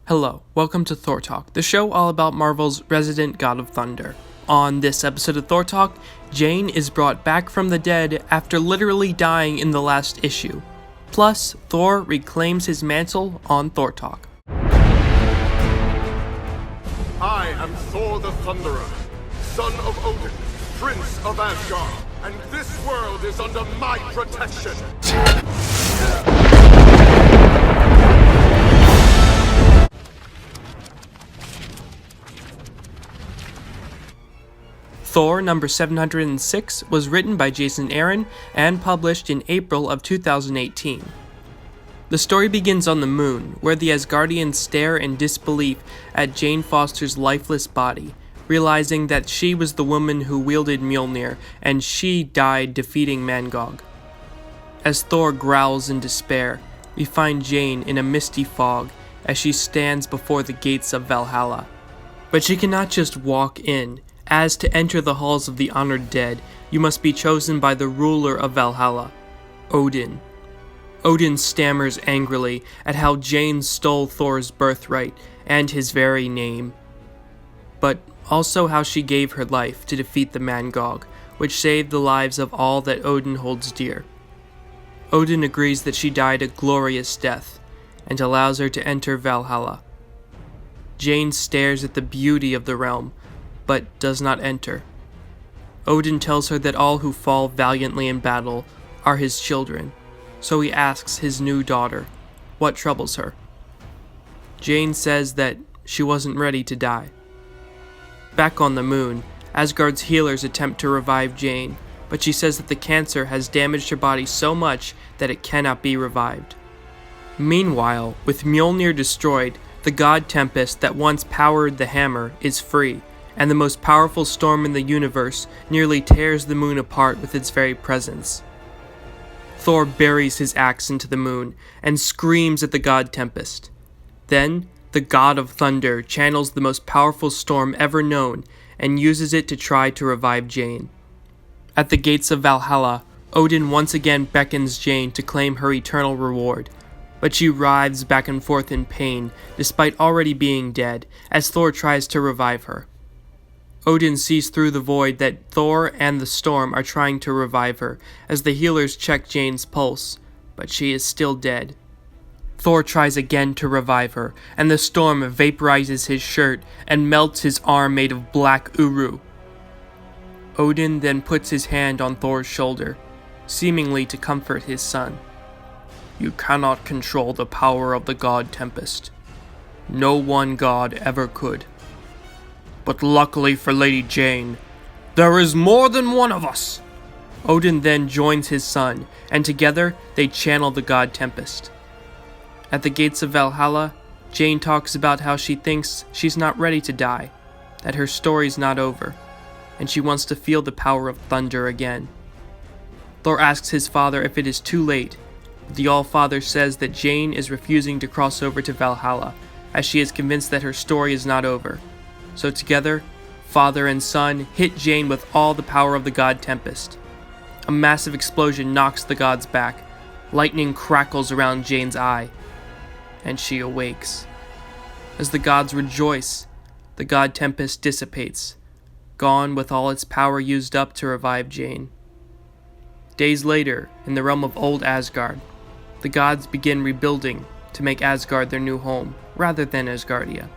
Hello, welcome to Thor Talk, the show all about Marvel's resident god of thunder. On this episode of Thor Talk, Jane is brought back from the dead after literally dying in the last issue. Plus, Thor reclaims his mantle on Thor Talk. I am Thor the Thunderer, son of Odin, prince of Asgard, and this world is under my protection. Thor number 706 was written by Jason Aaron and published in April of 2018. The story begins on the moon, where the Asgardians stare in disbelief at Jane Foster's lifeless body, realizing that she was the woman who wielded Mjolnir and she died defeating Mangog. As Thor growls in despair, we find Jane in a misty fog as she stands before the gates of Valhalla. But she cannot just walk in, as to enter the halls of the honored dead, you must be chosen by the ruler of Valhalla, Odin. Odin stammers angrily at how Jane stole Thor's birthright and his very name, but also how she gave her life to defeat the Mangog, which saved the lives of all that Odin holds dear. Odin agrees that she died a glorious death, and allows her to enter Valhalla. Jane stares at the beauty of the realm, but does not enter. Odin tells her that all who fall valiantly in battle are his children, so he asks his new daughter what troubles her. Jane says that she wasn't ready to die. Back on the moon, Asgard's healers attempt to revive Jane, but she says that the cancer has damaged her body so much that it cannot be revived. Meanwhile, with Mjolnir destroyed, the god Tempest that once powered the hammer is free, and the most powerful storm in the universe nearly tears the moon apart with its very presence. Thor buries his axe into the moon and screams at the god Tempest. Then, the god of thunder channels the most powerful storm ever known and uses it to try to revive Jane. At the gates of Valhalla, Odin once again beckons Jane to claim her eternal reward, but she writhes back and forth in pain despite already being dead as Thor tries to revive her. Odin sees through the void that Thor and the storm are trying to revive her as the healers check Jane's pulse, but she is still dead. Thor tries again to revive her, and the storm vaporizes his shirt and melts his arm made of black uru. Odin then puts his hand on Thor's shoulder, seemingly to comfort his son. You cannot control the power of the god Tempest. No one god ever could. But luckily for Lady Jane, there is more than one of us! Odin then joins his son, and together they channel the god Tempest. At the gates of Valhalla, Jane talks about how she thinks she's not ready to die, that her story's not over, and she wants to feel the power of thunder again. Thor asks his father if it is too late, but the All-Father says that Jane is refusing to cross over to Valhalla, as she is convinced that her story is not over. So together, father and son hit Jane with all the power of the god Tempest. A massive explosion knocks the gods back, lightning crackles around Jane's eye, and she awakes. As the gods rejoice, the god Tempest dissipates, gone with all its power used up to revive Jane. Days later, in the realm of old Asgard, the gods begin rebuilding to make Asgard their new home, rather than Asgardia.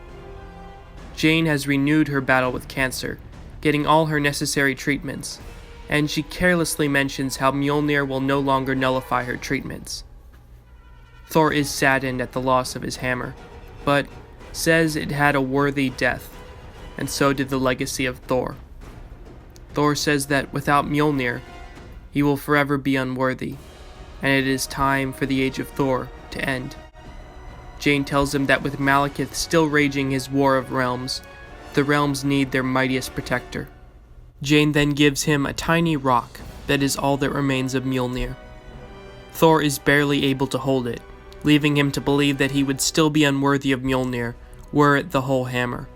Jane has renewed her battle with cancer, getting all her necessary treatments, and she carelessly mentions how Mjolnir will no longer nullify her treatments. Thor is saddened at the loss of his hammer, but says it had a worthy death, and so did the legacy of Thor. Thor says that without Mjolnir, he will forever be unworthy, and it is time for the Age of Thor to end. Jane tells him that with Malekith still raging his War of Realms, the realms need their mightiest protector. Jane then gives him a tiny rock that is all that remains of Mjolnir. Thor is barely able to hold it, leaving him to believe that he would still be unworthy of Mjolnir were it the whole hammer.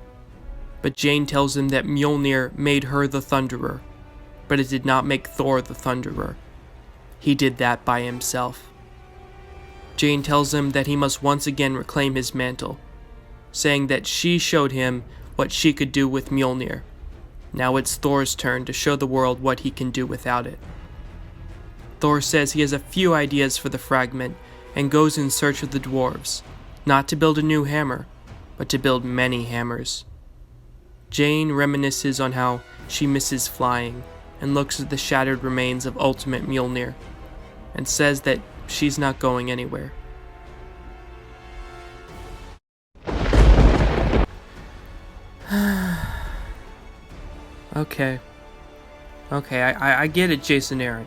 But Jane tells him that Mjolnir made her the Thunderer, but it did not make Thor the Thunderer. He did that by himself. Jane tells him that he must once again reclaim his mantle. saying that she showed him what she could do with Mjolnir. Now it's Thor's turn to show the world what he can do without it. Thor says he has a few ideas for the fragment and goes in search of the dwarves, not to build a new hammer, but to build many hammers. Jane reminisces on how she misses flying and looks at the shattered remains of Ultimate Mjolnir and says that she's not going anywhere. Okay, I get it, Jason Aaron.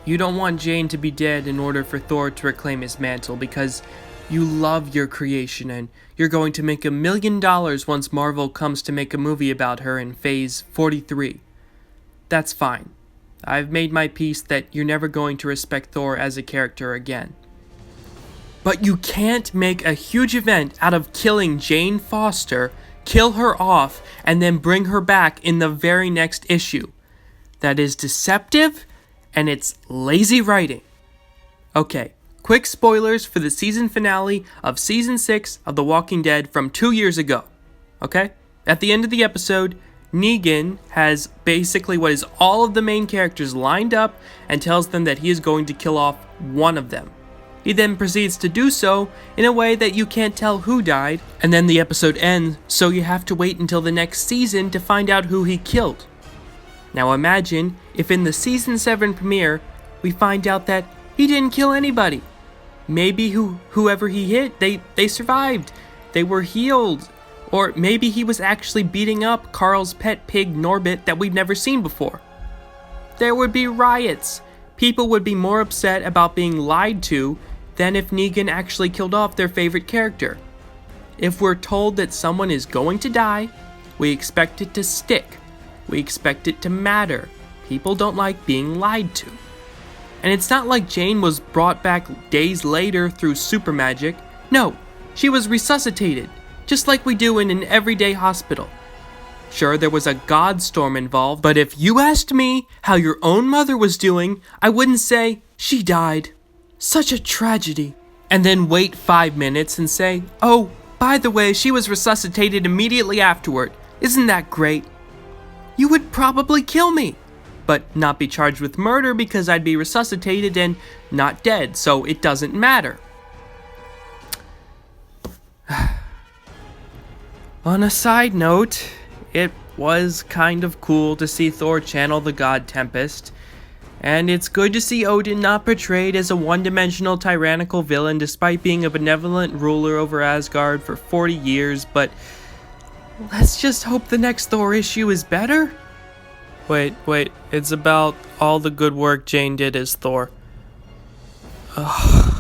You don't want Jane to be dead in order for Thor to reclaim his mantle because you love your creation and you're going to make $1 million once Marvel comes to make a movie about her in Phase 43. That's fine. I've made my peace that you're never going to respect Thor as a character again. But you can't make a huge event out of killing Jane Foster, kill her off, and then bring her back in the very next issue. That is deceptive, and it's lazy writing. Okay, quick spoilers for the season finale of Season 6 of The Walking Dead from 2 years ago. Okay? At the end of the episode, Negan has basically what is all of the main characters lined up and tells them that he is going to kill off one of them. He then proceeds to do so in a way that you can't tell who died, and then the episode ends, so you have to wait until the next season to find out who he killed. Now imagine if in the Season 7 premiere, we find out that he didn't kill anybody. Maybe whoever he hit, they survived. They were healed. Or maybe he was actually beating up Carl's pet pig Norbit that we've never seen before. There would be riots. People would be more upset about being lied to than if Negan actually killed off their favorite character. If we're told that someone is going to die, we expect it to stick. We expect it to matter. People don't like being lied to. And it's not like Jane was brought back days later through super magic. No, she was resuscitated, just like we do in an everyday hospital. Sure, there was a god storm involved, but if you asked me how your own mother was doing, I wouldn't say, she died. Such a tragedy. And then wait 5 minutes and say, oh, by the way, she was resuscitated immediately afterward. Isn't that great? You would probably kill me, but not be charged with murder because I'd be resuscitated and not dead, so it doesn't matter. On a side note, it was kind of cool to see Thor channel the god Tempest, and it's good to see Odin not portrayed as a one-dimensional tyrannical villain despite being a benevolent ruler over Asgard for 40 years, but let's just hope the next Thor issue is better. Wait, it's about all the good work Jane did as Thor. Ugh.